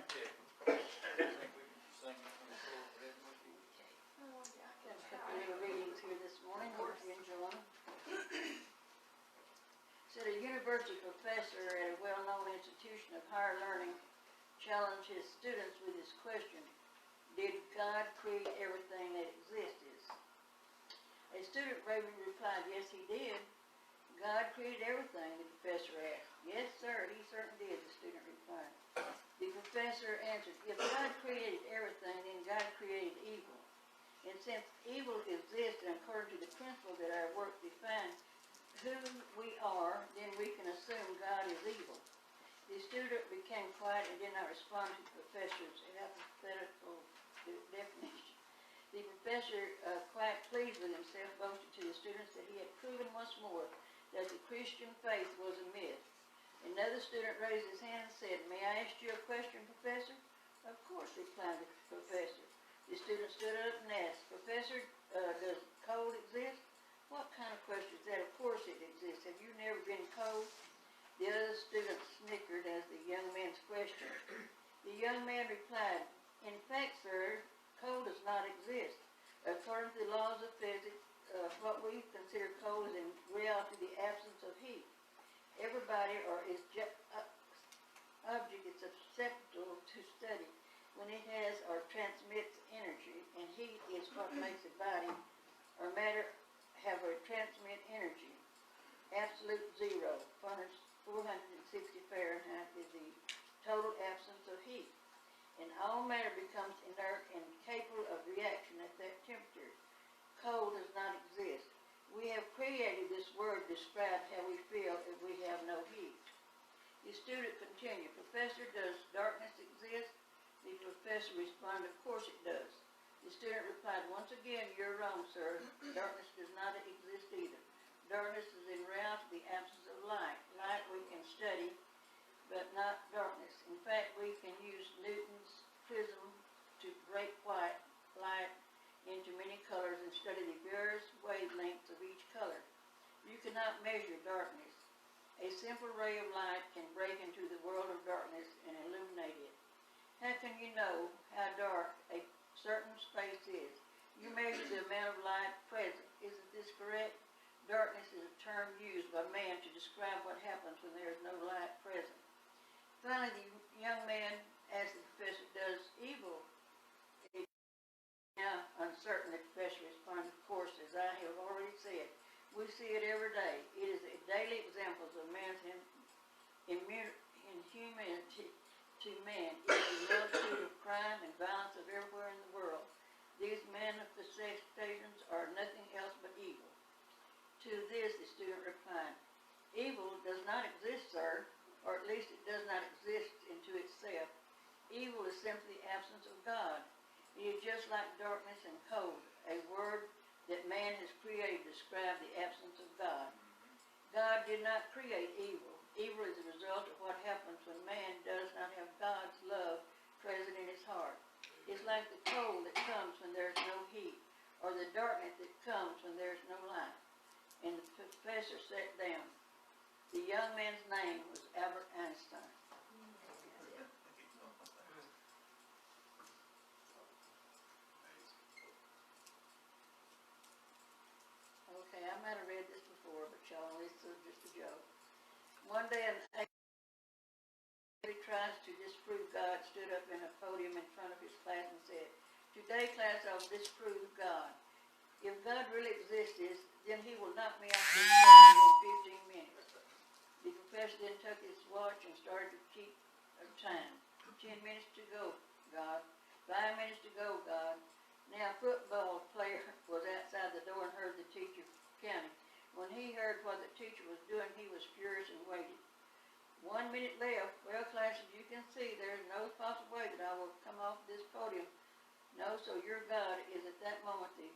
Yeah. I think we can sing it from the floor for him with you. Oh, yeah, I got a couple little readings here this morning. Hope you enjoy them. Said a university professor at a well-known institution of higher learning challenged his students with this question: did God create everything that exists? A student bravely replied, yes, he did. God created everything, the professor asked. Yes, sir, he certainly did, the student replied. The professor answered, if God created everything, then God created evil. And since evil exists, and according to the principle that our work defines who we are, then we can assume God is evil. The student became quiet and did not respond to the professor's hypothetical definition. The professor, quite pleased with himself, boasted to the students that he had proven once more that the Christian faith was a myth. Another student raised his hand and said, may I ask you a question, Professor? Of course, replied the professor. The student stood up and asked, Professor, does cold exist? What kind of question is that? Of course it exists. Have you never been cold? The other student snickered as the young man's question. The young man replied, in fact, sir, cold does not exist. According to the laws of physics, what we consider cold is in reality the absence of heat. Everybody or is object is susceptible to study when it has or transmits energy, and heat is what makes a body or matter have or transmit energy. Absolute zero, 460 Fahrenheit, is the total absence of heat. And all matter becomes inert and capable of reaction at that temperature. Cold does not exist. We have created this word to describe how we feel if we have no heat. The student continued, Professor, does darkness exist? The professor responded, of course it does. The student replied, once again, you're wrong, sir. Darkness does not exist either. Darkness is in reality the absence of light. Light we can study, but not darkness. In fact, we can use Newton's prism to break white light into many colors and study the various wavelengths of each color. You cannot measure darkness. A simple ray of light can break into the world of darkness and illuminate it. How can you know how dark a certain space is? You measure the amount of light present. Isn't this correct? Darkness is a term used by man to describe what happens when there is no light present. Finally, the young man asked the professor, does evil now uncertain? The professor responded, of course, as I have already said, we see it every day. It is a daily example of man's inhumanity to man. It is the multitude of crime and violence of everywhere in the world. These manifestations are nothing else but evil. To this, the student replied, evil does not exist, sir, or at least it does not exist into itself. Evil is simply the absence of God. It is just like darkness and cold, a word that man has created to describe the absence of God. God did not create evil. Evil is the result of what happens when man does not have God's love present in his heart. It's like the cold that comes when there's no heat, or the darkness that comes when there's no light. And the professor sat down. The young man's name was Albert Einstein. Okay, I might have read this before, but y'all, this is just a joke. One day, an who tries to disprove God stood up in a podium in front of his class and said, today, class, I'll disprove God. If God really exists, then he will knock me off this podium in 15 minutes. The professor then took his watch and started to keep time. 10 minutes to go, God. 5 minutes to go, God. Now, a football player was outside the door and heard the teacher counting. When he heard what the teacher was doing, he was furious and waited. 1 minute left. Well, class, as you can see, there is no possible way that I will come off this podium. No, so your God is. At that moment, the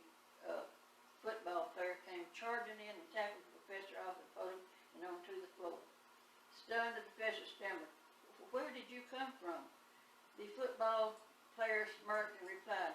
football player came charging in and tackled the professor off the podium and onto the floor. Stunned, the professor stammered, where did you come from? The football player smirked and replied,